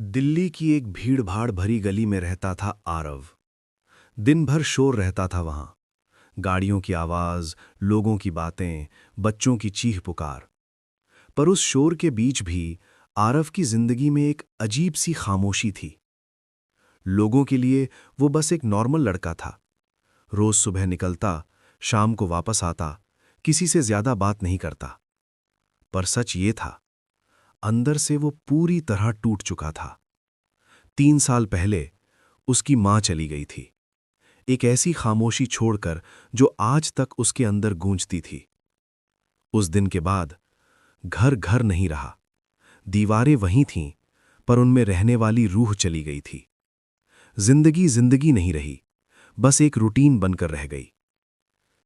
दिल्ली की एक भीड़-भाड़ भरी गली में रहता था आरव। दिन भर शोर रहता था वहां। गाड़ियों की आवाज, लोगों की बातें, बच्चों की चीख पुकार। पर उस शोर के बीच भी आरव की जिंदगी में एक अजीब सी खामोशी थी। लोगों के लिए वो बस एक नॉर्मल लड़का था। रोज सुबह निकलता, शाम को वापस आता, किसी से ज्यादा बात नहीं करता। पर सच ये था, अंदर से वो पूरी तरह टूट चुका था। 3 साल पहले उसकी मां चली गई थी, एक ऐसी खामोशी छोड़कर जो आज तक उसके अंदर गूंजती थी। उस दिन के बाद घर घर नहीं रहा। दीवारें वहीं थीं, पर उनमें रहने वाली रूह चली गई थी। जिंदगी जिंदगी नहीं रही, बस एक रूटीन बनकर रह गई।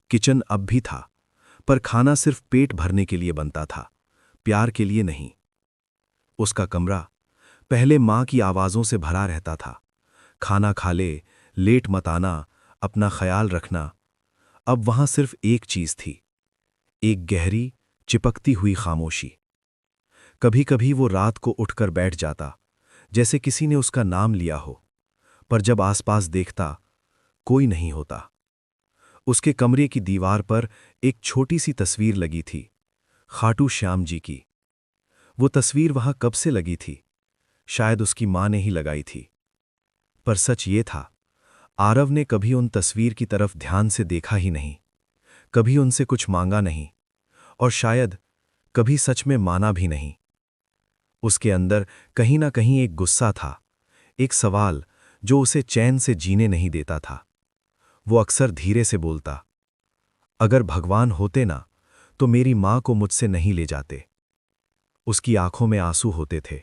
किचन अब भी था, पर खाना सिर्फ पेट भरने के लिए बनता था, प्यार के लिए नहीं। उसका कमरा पहले मां की आवाजों से भरा रहता था। खाना खा ले, लेट मत आना, अपना ख्याल रखना। अब वहां सिर्फ एक चीज थी, एक गहरी, चिपकती हुई खामोशी। कभी कभी वो रात को उठकर बैठ जाता, जैसे किसी ने उसका नाम लिया हो, पर जब आसपास देखता, कोई नहीं होता। उसके कमरे की दीवार पर एक छोटी सी तस्वीर लगी थी, खाटू श्याम जी की। वो तस्वीर वहां कब से लगी थी? शायद उसकी मां ने ही लगाई थी। पर सच ये था, आरव ने कभी उन तस्वीर की तरफ ध्यान से देखा ही नहीं, कभी उनसे कुछ मांगा नहीं, और शायद कभी सच में माना भी नहीं। उसके अंदर कहीं ना कहीं एक गुस्सा था, एक सवाल जो उसे चैन से जीने नहीं देता था। वो अक्सर धीरे से बोलता, अगर भगवान होते ना, तो मेरी मां को मुझसे नहीं ले जाते। उसकी आंखों में आंसू होते थे,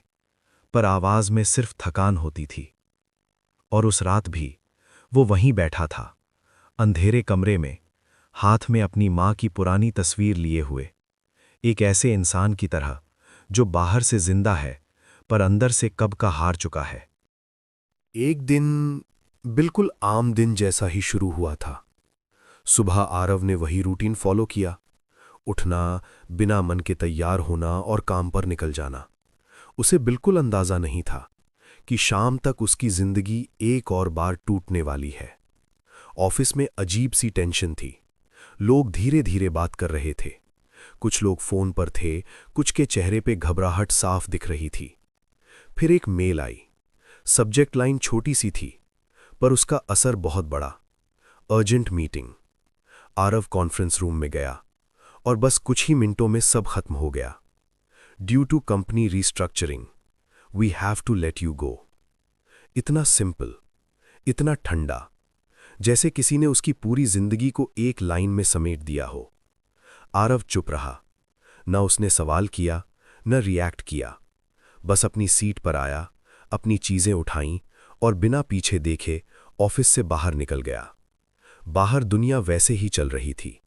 पर आवाज में सिर्फ थकान होती थी। और उस रात भी वो वहीं बैठा था, अंधेरे कमरे में, हाथ में अपनी मां की पुरानी तस्वीर लिए हुए, एक ऐसे इंसान की तरह जो बाहर से जिंदा है, पर अंदर से कब का हार चुका है। एक दिन बिल्कुल आम दिन जैसा ही शुरू हुआ था। सुबह आरव ने वही रूटीन फॉलो किया, उठना, बिना मन के तैयार होना और काम पर निकल जाना। उसे बिल्कुल अंदाजा नहीं था कि शाम तक उसकी जिंदगी एक और बार टूटने वाली है। ऑफिस में अजीब सी टेंशन थी। लोग धीरे धीरे बात कर रहे थे। कुछ लोग फोन पर थे, कुछ के चेहरे पे घबराहट साफ दिख रही थी। फिर एक मेल आई। सब्जेक्ट लाइन छोटी सी थी, पर उसका असर बहुत बड़ा। Urgent meeting. Aarav conference room में गया, और बस कुछ ही मिनटों में सब खत्म हो गया। Due to company restructuring, we have to let you go. इतना सिंपल, इतना ठंडा, जैसे किसी ने उसकी पूरी जिंदगी को एक लाइन में समेट दिया हो। आरव चुप रहा। न उसने सवाल किया, न रिएक्ट किया। बस अपनी सीट पर आया, अपनी चीजें उठाईं, और बिना पीछे देखे ऑफिस से बाहर निकल गया। बाहर दुनिया वैसे ही चल रही थी।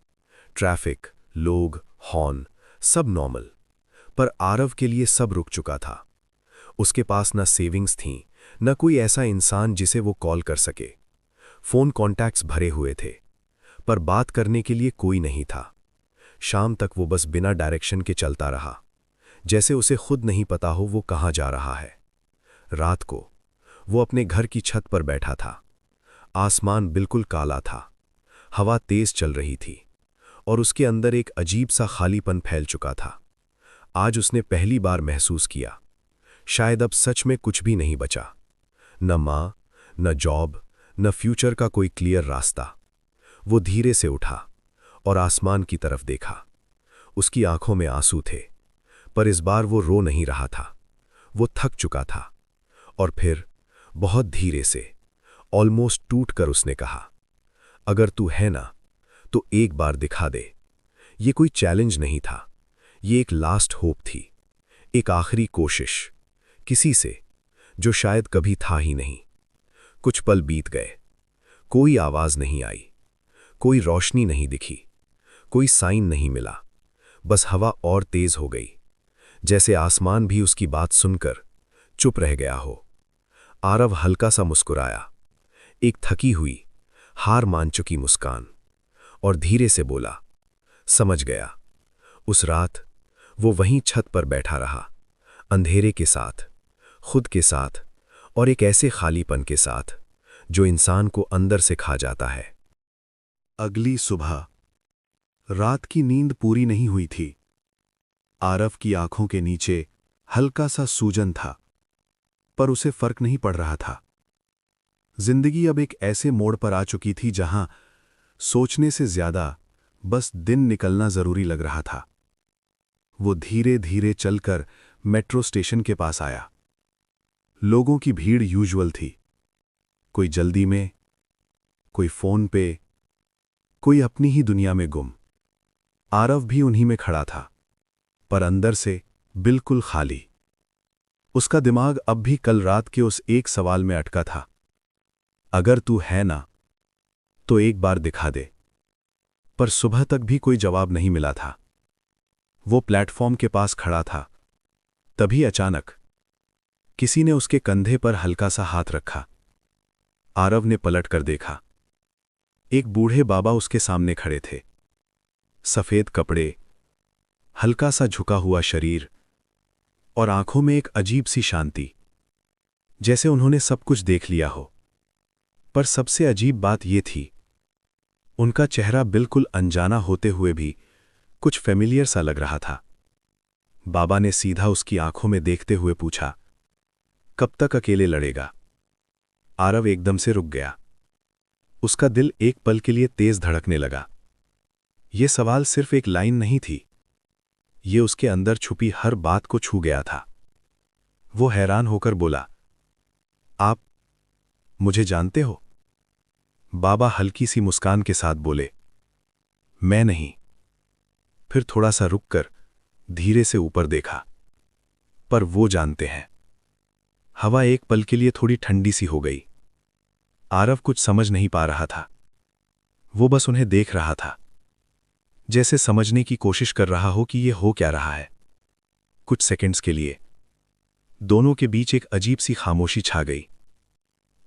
ट्रैफिक, लोग, हॉर्न, सब नॉर्मल। पर आरव के लिए सब रुक चुका था। उसके पास न सेविंग्स थीं, न कोई ऐसा इंसान जिसे वो कॉल कर सके। फोन कॉन्टैक्ट्स भरे हुए थे, पर बात करने के लिए कोई नहीं था। शाम तक वो बस बिना डायरेक्शन के चलता रहा, जैसे उसे खुद नहीं पता हो वो कहाँ जा रहा है। रात को वो अपने घर की छत पर बैठा था। आसमान बिल्कुल काला था, हवा तेज चल रही थी, और उसके अंदर एक अजीब सा खालीपन फैल चुका था। आज उसने पहली बार महसूस किया, शायद अब सच में कुछ भी नहीं बचा। न मां, न जॉब, न फ्यूचर का कोई क्लियर रास्ता। वो धीरे से उठा और आसमान की तरफ देखा। उसकी आंखों में आंसू थे, पर इस बार वो रो नहीं रहा था। वो थक चुका था। और फिर बहुत धीरे से, ऑलमोस्ट टूट कर उसने कहा, अगर तू है ना, तो एक बार दिखा दे। ये कोई चैलेंज नहीं था, ये एक लास्ट होप थी, एक आखिरी कोशिश, किसी से जो शायद कभी था ही नहीं। कुछ पल बीत गए, कोई आवाज नहीं आई, कोई रोशनी नहीं दिखी, कोई साइन नहीं मिला। बस हवा और तेज हो गई, जैसे आसमान भी उसकी बात सुनकर चुप रह गया हो। आरव हल्का सा मुस्कुराया, एक थकी हुई, हार मान चुकी मुस्कान, और धीरे से बोला, समझ गया। उस रात वो वहीं छत पर बैठा रहा, अंधेरे के साथ, खुद के साथ और एक ऐसे खालीपन के साथ जो इंसान को अंदर से खा जाता है। अगली सुबह रात की नींद पूरी नहीं हुई थी। आरव की आंखों के नीचे हल्का सा सूजन था, पर उसे फर्क नहीं पड़ रहा था। जिंदगी अब एक ऐसे मोड़ पर आ चुकी थी जहां सोचने से ज्यादा बस दिन निकलना जरूरी लग रहा था। वो धीरे धीरे चलकर मेट्रो स्टेशन के पास आया। लोगों की भीड़ यूजुअल थी, कोई जल्दी में, कोई फोन पे, कोई अपनी ही दुनिया में गुम। आरव भी उन्हीं में खड़ा था, पर अंदर से बिल्कुल खाली। उसका दिमाग अब भी कल रात के उस एक सवाल में अटका था, अगर तू है ना तो एक बार दिखा दे। पर सुबह तक भी कोई जवाब नहीं मिला था। वो प्लेटफॉर्म के पास खड़ा था, तभी अचानक किसी ने उसके कंधे पर हल्का सा हाथ रखा। आरव ने पलट कर देखा। एक बूढ़े बाबा उसके सामने खड़े थे। सफेद कपड़े, हल्का सा झुका हुआ शरीर और आंखों में एक अजीब सी शांति, जैसे उन्होंने सब कुछ देख लिया हो। पर सबसे अजीब बात यह थी, उनका चेहरा बिल्कुल अनजाना होते हुए भी कुछ फेमिलियर सा लग रहा था। बाबा ने सीधा उसकी आंखों में देखते हुए पूछा, कब तक अकेले लड़ेगा? आरव एकदम से रुक गया। उसका दिल एक पल के लिए तेज धड़कने लगा। यह सवाल सिर्फ एक लाइन नहीं थी, ये उसके अंदर छुपी हर बात को छू गया था। वो हैरान होकर बोला, आप मुझे जानते हो? बाबा हल्की सी मुस्कान के साथ बोले, मैं नहीं। फिर थोड़ा सा रुककर धीरे से ऊपर देखा, पर वो जानते हैं। हवा एक पल के लिए थोड़ी ठंडी सी हो गई। आरव कुछ समझ नहीं पा रहा था। वो बस उन्हें देख रहा था, जैसे समझने की कोशिश कर रहा हो कि ये हो क्या रहा है। कुछ सेकंड्स के लिए दोनों के बीच एक अजीब सी खामोशी छा गई।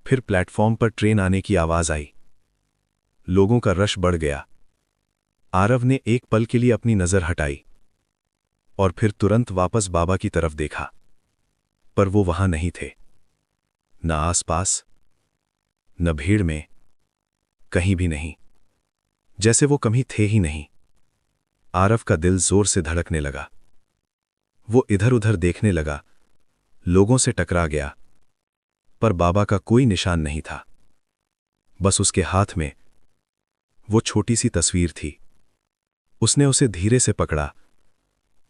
फिर प्लेटफॉर्म पर ट्रेन आने की आवाज आई। लोगों का रश बढ़ गया। आरव ने एक पल के लिए अपनी नजर हटाई और फिर तुरंत वापस बाबा की तरफ देखा, पर वो वहां नहीं थे। न आसपास, न भीड़ में, कहीं भी नहीं, जैसे वो कभी थे ही नहीं। आरव का दिल जोर से धड़कने लगा। वो इधर उधर देखने लगा, लोगों से टकरा गया, पर बाबा का कोई निशान नहीं था। बस उसके हाथ में वो छोटी सी तस्वीर थी। उसने उसे धीरे से पकड़ा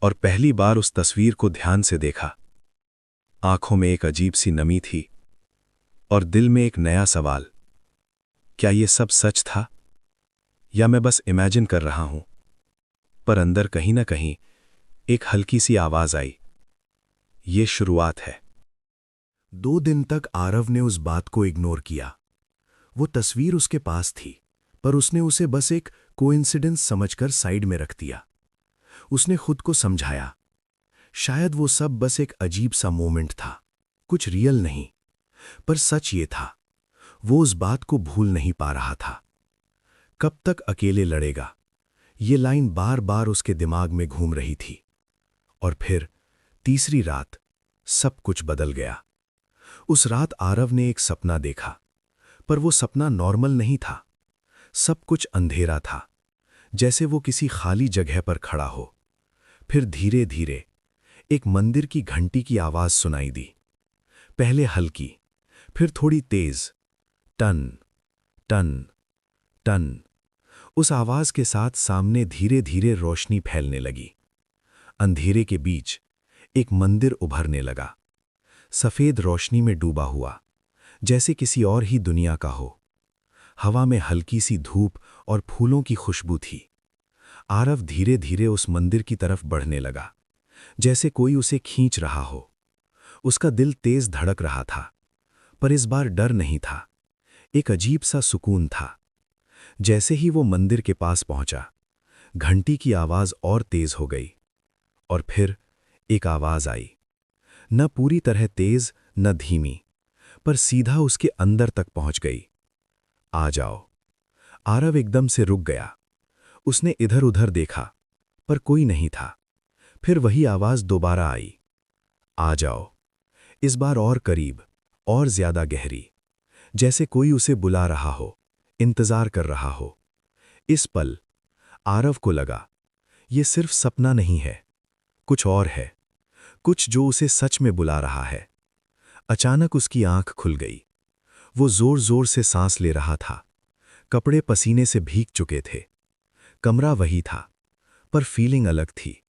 और पहली बार उस तस्वीर को ध्यान से देखा। आंखों में एक अजीब सी नमी थी और दिल में एक नया सवाल, क्या ये सब सच था या मैं बस इमेजिन कर रहा हूं? पर अंदर कहीं ना कहीं एक हल्की सी आवाज आई, ये शुरुआत है। 2 दिन तक आरव ने उस बात को इग्नोर किया। वो तस्वीर उसके पास थी, पर उसने उसे बस एक कोइंसिडेंस समझकर साइड में रख दिया। उसने खुद को समझाया, शायद वो सब बस एक अजीब सा मोमेंट था, कुछ रियल नहीं। पर सच ये था, वो उस बात को भूल नहीं पा रहा था। कब तक अकेले लड़ेगा, ये लाइन बार बार उसके दिमाग में घूम रही थी। और फिर तीसरी रात सब कुछ बदल गया। उस रात आरव ने एक सपना देखा, पर वो सपना नॉर्मल नहीं था। सब कुछ अंधेरा था, जैसे वो किसी खाली जगह पर खड़ा हो। फिर धीरे धीरे एक मंदिर की घंटी की आवाज सुनाई दी। पहले हल्की, फिर थोड़ी तेज, टन टन टन। उस आवाज के साथ सामने धीरे धीरे रोशनी फैलने लगी। अंधेरे के बीच एक मंदिर उभरने लगा, सफेद रोशनी में डूबा हुआ, जैसे किसी और ही दुनिया का हो। हवा में हल्की सी धूप और फूलों की खुशबू थी। आरव धीरे धीरे उस मंदिर की तरफ बढ़ने लगा, जैसे कोई उसे खींच रहा हो। उसका दिल तेज धड़क रहा था, पर इस बार डर नहीं था, एक अजीब सा सुकून था। जैसे ही वो मंदिर के पास पहुंचा, घंटी की आवाज और तेज हो गई। और फिर एक आवाज आई, न पूरी तरह तेज न धीमी, पर सीधा उसके अंदर तक पहुंच गई, आ जाओ। आरव एकदम से रुक गया। उसने इधर उधर देखा, पर कोई नहीं था। फिर वही आवाज दोबारा आई, आ जाओ। इस बार और करीब, और ज्यादा गहरी, जैसे कोई उसे बुला रहा हो, इंतजार कर रहा हो। इस पल आरव को लगा, ये सिर्फ सपना नहीं है, कुछ और है, कुछ जो उसे सच में बुला रहा है। अचानक उसकी आंख खुल गई। वो जोर जोर से सांस ले रहा था, कपड़े पसीने से भीग चुके थे। कमरा वही था, पर फीलिंग अलग थी।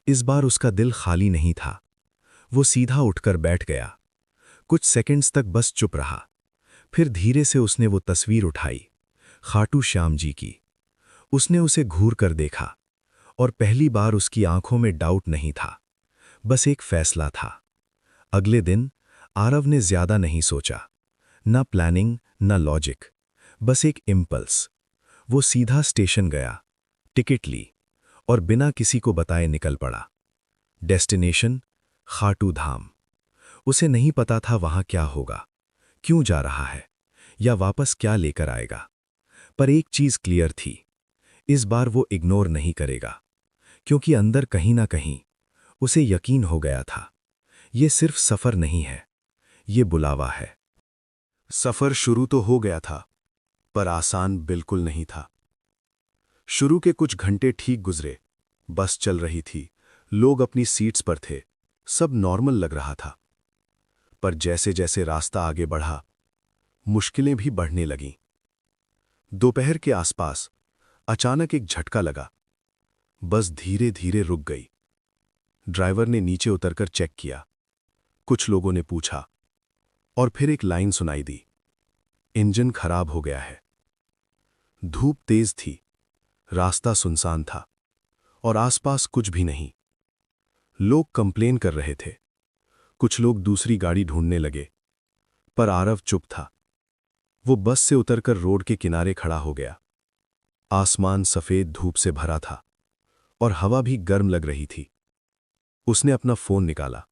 इस बार उसका दिल खाली नहीं था। वो सीधा उठकर बैठ गया। कुछ सेकंड्स तक बस चुप रहा। फिर धीरे से उसने वो तस्वीर उठाई, खाटू श्याम जी की। उसने उसे घूर कर देखा, और पहली बार उसकी आंखों में डाउट नहीं था, बस एक फैसला था। अगले दिन आरव ने ज्यादा नहीं सोचा, ना प्लानिंग ना लॉजिक, बस एक इम्पल्स। वो सीधा स्टेशन गया, टिकट ली, और बिना किसी को बताए निकल पड़ा। डेस्टिनेशन खाटू धाम। उसे नहीं पता था वहां क्या होगा, क्यों जा रहा है, या वापस क्या लेकर आएगा। पर एक चीज क्लियर थी, इस बार वो इग्नोर नहीं करेगा, क्योंकि अंदर कहीं ना कहीं उसे यकीन हो गया था, ये सिर्फ सफर नहीं है, ये बुलावा है। सफर शुरू तो हो गया था, पर आसान बिल्कुल नहीं था। शुरू के कुछ घंटे ठीक गुजरे, बस चल रही थी, लोग अपनी सीट्स पर थे, सब नॉर्मल लग रहा था। पर जैसे जैसे रास्ता आगे बढ़ा, मुश्किलें भी बढ़ने लगीं। दोपहर के आसपास अचानक एक झटका लगा। बस धीरे धीरे रुक गई। ड्राइवर ने नीचे उतरकर चेक किया। कुछ लोगों ने पूछा, और फिर एक लाइन सुनाई दी, इंजन खराब हो गया है। धूप तेज थी, रास्ता सुनसान था, और आसपास कुछ भी नहीं। लोग कंप्लेन कर रहे थे, कुछ लोग दूसरी गाड़ी ढूंढने लगे, पर आरव चुप था। वो बस से उतरकर रोड के किनारे खड़ा हो गया। आसमान सफेद धूप से भरा था, और हवा भी गर्म लग रही थी। उसने अपना फोन निकाला,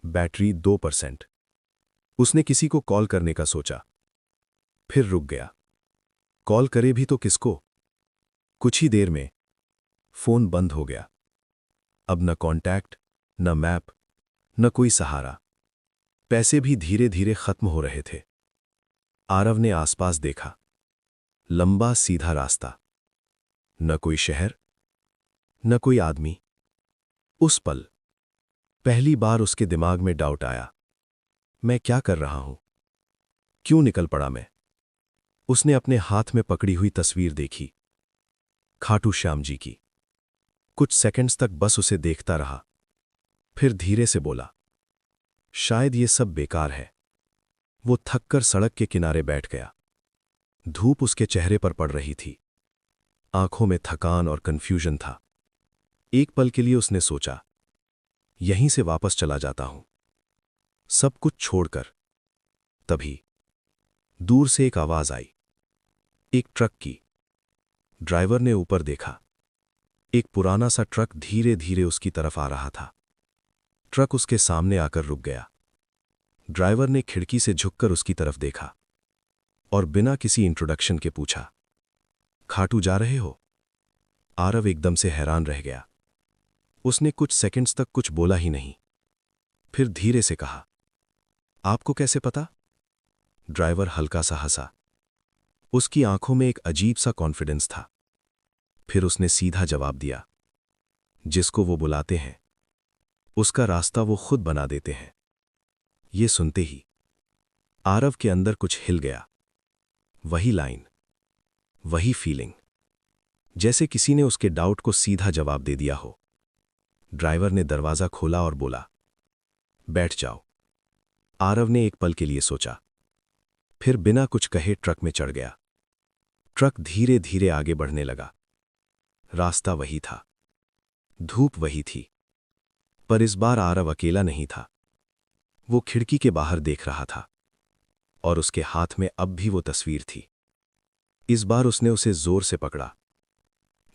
बैटरी 2%। उसने किसी को कॉल करने का सोचा, फिर रुक गया। कॉल करे भी तो किसको? कुछ ही देर में फोन बंद हो गया। अब न कॉन्टैक्ट, न मैप, न कोई सहारा। पैसे भी धीरे धीरे खत्म हो रहे थे। आरव ने आसपास देखा, लंबा सीधा रास्ता, न कोई शहर, न कोई आदमी। उस पल पहली बार उसके दिमाग में डाउट आया, मैं क्या कर रहा हूं? क्यों निकल पड़ा मैं? उसने अपने हाथ में पकड़ी हुई तस्वीर देखी, खाटू श्याम जी की। कुछ सेकंड्स तक बस उसे देखता रहा, फिर धीरे से बोला, शायद ये सब बेकार है। वो थककर सड़क के किनारे बैठ गया। धूप उसके चेहरे पर पड़ रही थी, आंखों में थकान और कंफ्यूजन था। एक पल के लिए उसने सोचा, यहीं से वापस चला जाता हूं, सब कुछ छोड़कर। तभी दूर से एक आवाज आई, एक ट्रक की। ड्राइवर ने ऊपर देखा। एक पुराना सा ट्रक धीरे धीरे उसकी तरफ आ रहा था। ट्रक उसके सामने आकर रुक गया। ड्राइवर ने खिड़की से झुककर उसकी तरफ देखा, और बिना किसी इंट्रोडक्शन के पूछा, खाटू जा रहे हो? आरव एकदम से हैरान रह गया। उसने कुछ सेकंड्स तक कुछ बोला ही नहीं। फिर धीरे से कहा, आपको कैसे पता? ड्राइवर हल्का सा हंसा। उसकी आंखों में एक अजीब सा कॉन्फिडेंस था। फिर उसने सीधा जवाब दिया, जिसको वो बुलाते हैं, उसका रास्ता वो खुद बना देते हैं। ये सुनते ही आरव के अंदर कुछ हिल गया। वही लाइन, वही फीलिंग, जैसे किसी ने उसके डाउट को सीधा जवाब दे दिया हो। ड्राइवर ने दरवाजा खोला और बोला, बैठ जाओ। आरव ने एक पल के लिए सोचा, फिर बिना कुछ कहे ट्रक में चढ़ गया। ट्रक धीरे धीरे आगे बढ़ने लगा। रास्ता वही था, धूप वही थी, पर इस बार आरव अकेला नहीं था। वो खिड़की के बाहर देख रहा था, और उसके हाथ में अब भी वो तस्वीर थी। इस बार उसने उसे जोर से पकड़ा,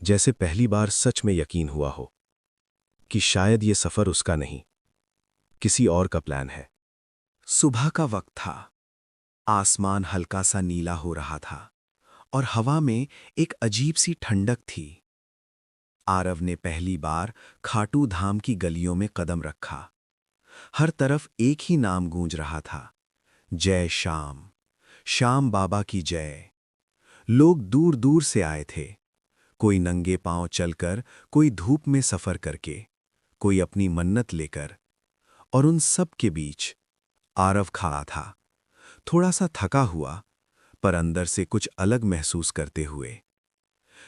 जैसे पहली बार सच में यकीन हुआ हो कि शायद ये सफर उसका नहीं, किसी और का प्लान है। सुबह का वक्त था। आसमान हल्का सा नीला हो रहा था, और हवा में एक अजीब सी ठंडक थी। आरव ने पहली बार खाटू धाम की गलियों में कदम रखा। हर तरफ एक ही नाम गूंज रहा था, जय श्याम, श्याम बाबा की जय। लोग दूर दूर से आए थे, कोई नंगे पांव चलकर, कोई धूप में सफर करके, कोई अपनी मन्नत लेकर। और उन सब के बीच आरव खड़ा था, थोड़ा सा थका हुआ, पर अंदर से कुछ अलग महसूस करते हुए।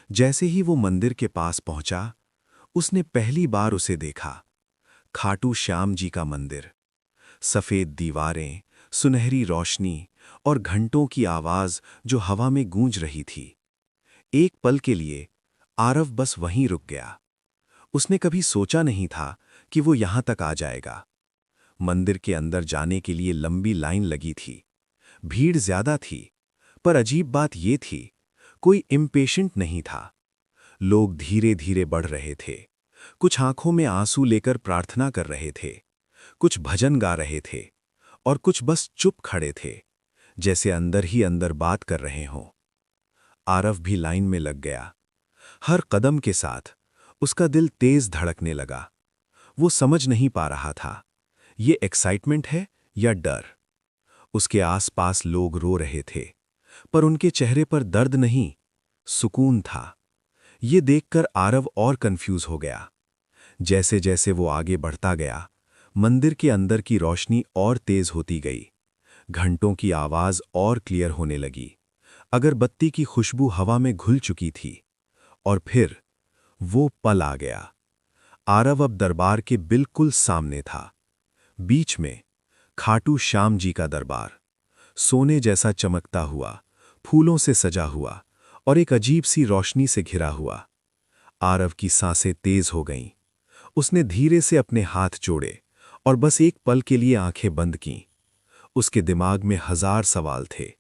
जैसे ही वो मंदिर के पास पहुंचा, उसने पहली बार उसे देखा, खाटू श्याम जी का मंदिर। सफेद दीवारें, सुनहरी रोशनी और घंटों की आवाज जो हवा में गूंज रही थी। एक पल के लिए आरव बस वहीं रुक गया। उसने कभी सोचा नहीं था कि वो यहां तक आ जाएगा। मंदिर के अंदर जाने के लिए लंबी लाइन लगी थी, भीड़ ज्यादा थी, पर अजीब बात ये थी, कोई इम्पेशेंट नहीं था। लोग धीरे धीरे बढ़ रहे थे, कुछ आंखों में आंसू लेकर प्रार्थना कर रहे थे, कुछ भजन गा रहे थे, और कुछ बस चुप खड़े थे, जैसे अंदर ही अंदर बात कर रहे हों। आरव भी लाइन में लग गया। हर कदम के साथ उसका दिल तेज धड़कने लगा। वो समझ नहीं पा रहा था, ये एक्साइटमेंट है या डर। उसके आसपास लोग रो रहे थे, पर उनके चेहरे पर दर्द नहीं, सुकून था। ये देखकर आरव और कंफ्यूज हो गया। जैसे जैसे वो आगे बढ़ता गया, मंदिर के अंदर की रोशनी और तेज होती गई, घंटों की आवाज और क्लियर होने लगी, अगरबत्ती की खुशबू हवा में घुल चुकी थी। और फिर वो पल आ गया। आरव अब दरबार के बिल्कुल सामने था। बीच में खाटू श्याम जी का दरबार, सोने जैसा चमकता हुआ, फूलों से सजा हुआ और एक अजीब सी रोशनी से घिरा हुआ। आरव की सांसें तेज हो गईं। उसने धीरे से अपने हाथ जोड़े और बस एक पल के लिए आंखें बंद कीं। उसके दिमाग में हजार सवाल थे।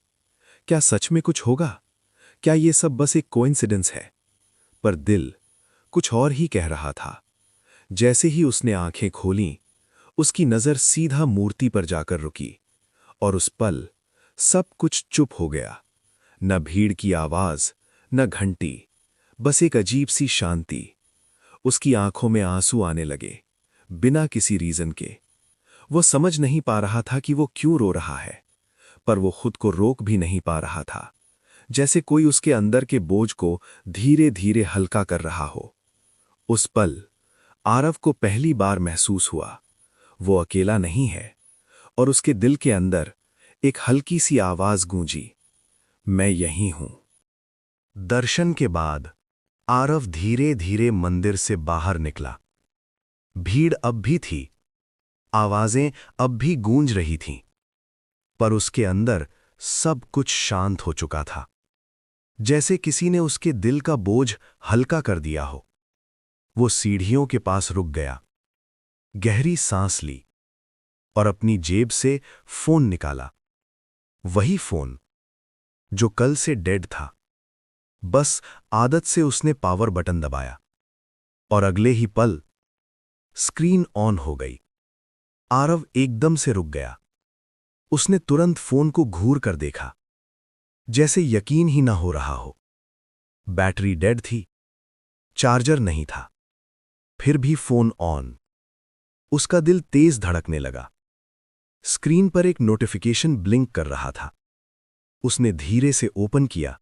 क्या सच में कुछ होगा? क्या ये सब बस एक कोइंसिडेंस है? पर दिल कुछ और ही कह रहा था। जैसे ही उसने आंखें खोलीं, उसकी नजर सीधा मूर्ति पर जाकर रुकी, और उस पल सब कुछ चुप हो गया। न भीड़ की आवाज, न घंटी, बस एक अजीब सी शांति। उसकी आंखों में आंसू आने लगे, बिना किसी रीजन के। वो समझ नहीं पा रहा था कि वो क्यों रो रहा है, पर वो खुद को रोक भी नहीं पा रहा था, जैसे कोई उसके अंदर के बोझ को धीरे धीरे हल्का कर रहा हो। उस पल आरव को पहली बार महसूस हुआ, वो अकेला नहीं है। और उसके दिल के अंदर एक हल्की सी आवाज गूंजी, मैं यहीं हूं। दर्शन के बाद आरव धीरे धीरे मंदिर से बाहर निकला। भीड़ अब भी थी, आवाजें अब भी गूंज रही थीं, पर उसके अंदर सब कुछ शांत हो चुका था, जैसे किसी ने उसके दिल का बोझ हल्का कर दिया हो। वो सीढ़ियों के पास रुक गया, गहरी सांस ली और अपनी जेब से फोन निकाला। वही फोन जो कल से डेड था। बस आदत से उसने पावर बटन दबाया और अगले ही पल स्क्रीन ऑन हो गई। आरव एकदम से रुक गया। उसने तुरंत फोन को घूर कर देखा, जैसे यकीन ही ना हो रहा हो। बैटरी डेड थी, चार्जर नहीं था, फिर भी फोन ऑन। उसका दिल तेज धड़कने लगा। स्क्रीन पर एक नोटिफिकेशन ब्लिंक कर रहा था। उसने धीरे से ओपन किया।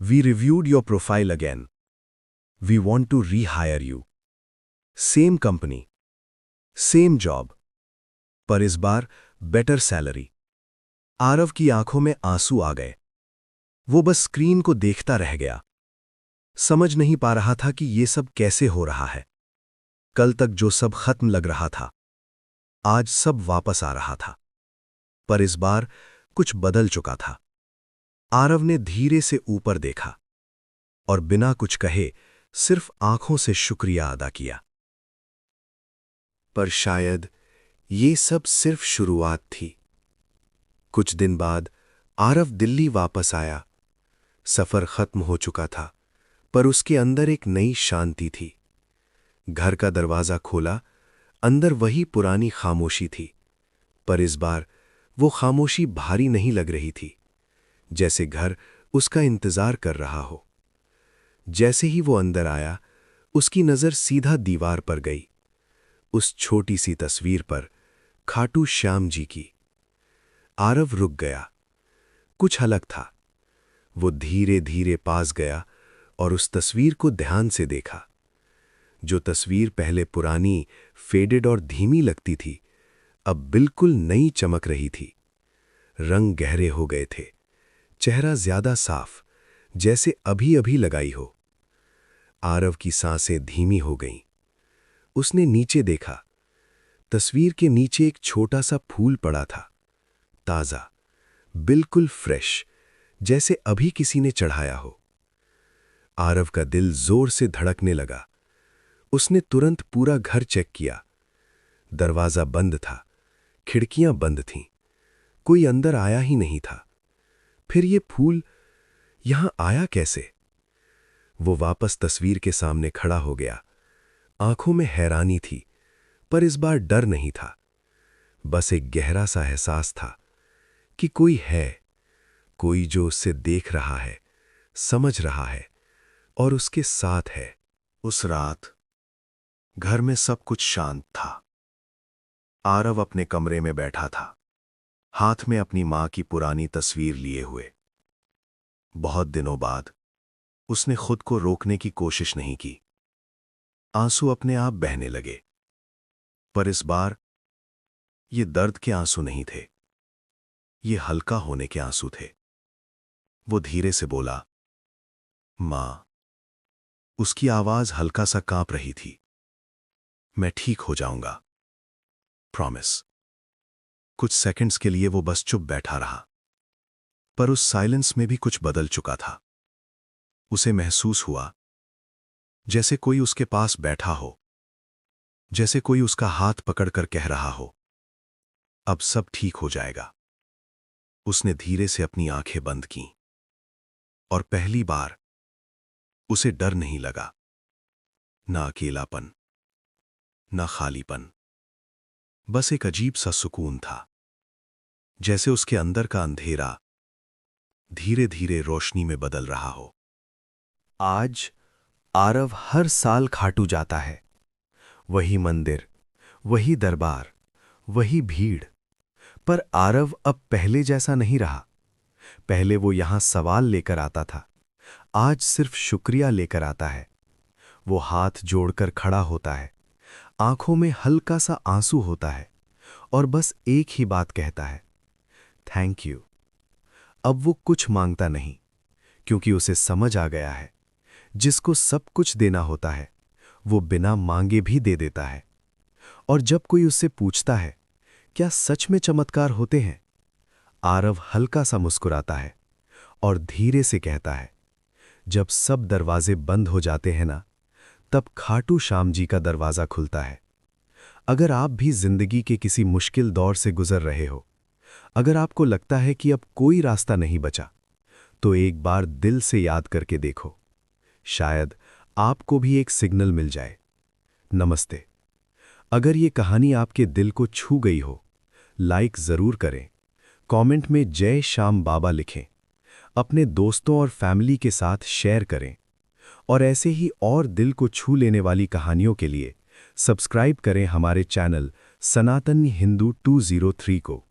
We reviewed your profile again, we want to rehire you. Same company, same job, पर इस बार बेटर सैलरी। आरव की आंखों में आंसू आ गए। वो बस स्क्रीन को देखता रह गया। समझ नहीं पा रहा था कि ये सब कैसे हो रहा है। कल तक जो सब खत्म लग रहा था, आज सब वापस आ रहा था। पर इस बार कुछ बदल चुका था। आरव ने धीरे से ऊपर देखा और बिना कुछ कहे सिर्फ आंखों से शुक्रिया अदा किया। पर शायद ये सब सिर्फ शुरुआत थी। कुछ दिन बाद आरव दिल्ली वापस आया। सफर खत्म हो चुका था, पर उसके अंदर एक नई शांति थी। घर का दरवाजा खोला, अंदर वही पुरानी खामोशी थी, पर इस बार वो खामोशी भारी नहीं लग रही थी, जैसे घर उसका इंतजार कर रहा हो। जैसे ही वो अंदर आया, उसकी नजर सीधा दीवार पर गई। उस छोटी सी तस्वीर पर खाटू श्याम जी की। आरव रुक गया। कुछ अलग था। वो धीरे धीरे पास गया और उस तस्वीर को ध्यान से देखा। जो तस्वीर पहले पुरानी, फेडेड और धीमी लगती थी, अब बिल्कुल नई चमक रही थी। रंग गहरे हो गए थे, चेहरा ज्यादा साफ, जैसे अभी अभी लगाई हो। आरव की सांसें धीमी हो गईं। उसने नीचे देखा। तस्वीर के नीचे एक छोटा सा फूल पड़ा था, ताजा, बिल्कुल फ्रेश, जैसे अभी किसी ने चढ़ाया हो। आरव का दिल जोर से धड़कने लगा। उसने तुरंत पूरा घर चेक किया। दरवाजा बंद था, खिड़कियां बंद थीं, कोई अंदर आया ही नहीं था। फिर ये फूल यहां आया कैसे? वो वापस तस्वीर के सामने खड़ा हो गया। आंखों में हैरानी थी, पर इस बार डर नहीं था। बस एक गहरा सा एहसास था कि कोई है, कोई जो उससे देख रहा है, समझ रहा है और उसके साथ है। उस रात घर में सब कुछ शांत था। आरव अपने कमरे में बैठा था, हाथ में अपनी मां की पुरानी तस्वीर लिए हुए। बहुत दिनों बाद उसने खुद को रोकने की कोशिश नहीं की। आंसू अपने आप बहने लगे, पर इस बार ये दर्द के आंसू नहीं थे, ये हल्का होने के आंसू थे। वो धीरे से बोला, मां। उसकी आवाज हल्का सा कांप रही थी। मैं ठीक हो जाऊंगा, प्रॉमिस। कुछ सेकंड्स के लिए वो बस चुप बैठा रहा, पर उस साइलेंस में भी कुछ बदल चुका था। उसे महसूस हुआ जैसे कोई उसके पास बैठा हो, जैसे कोई उसका हाथ पकड़कर कह रहा हो, अब सब ठीक हो जाएगा। उसने धीरे से अपनी आंखें बंद कीं, और पहली बार उसे डर नहीं लगा, ना अकेलापन, ना खालीपन, बस एक अजीब सा सुकून था, जैसे उसके अंदर का अंधेरा धीरे धीरे रोशनी में बदल रहा हो। आज आरव हर साल खाटू जाता है। वही मंदिर, वही दरबार, वही भीड़। पर आरव अब पहले जैसा नहीं रहा। पहले वो यहां सवाल लेकर आता था, आज सिर्फ शुक्रिया लेकर आता है। वो हाथ जोड़कर खड़ा होता है, आंखों में हल्का सा आंसू होता है और बस एक ही बात कहता है, थैंक यू। अब वो कुछ मांगता नहीं, क्योंकि उसे समझ आ गया है, जिसको सब कुछ देना होता है वो बिना मांगे भी दे देता है। और जब कोई उससे पूछता है, क्या सच में चमत्कार होते हैं, आरव हल्का सा मुस्कुराता है और धीरे से कहता है, जब सब दरवाजे बंद हो जाते हैं ना, तब खाटू श्याम जी का दरवाजा खुलता है। अगर आप भी जिंदगी के किसी मुश्किल दौर से गुजर रहे हो, अगर आपको लगता है कि अब कोई रास्ता नहीं बचा, तो एक बार दिल से याद करके देखो, शायद आपको भी एक सिग्नल मिल जाए। नमस्ते। अगर ये कहानी आपके दिल को छू गई हो, लाइक जरूर करें, कमेंट में जय श्याम बाबा लिखें, अपने दोस्तों और फैमिली के साथ शेयर करें, और ऐसे ही और दिल को छू लेने वाली कहानियों के लिए सब्सक्राइब करें हमारे चैनल सनातन हिंदू 203 को।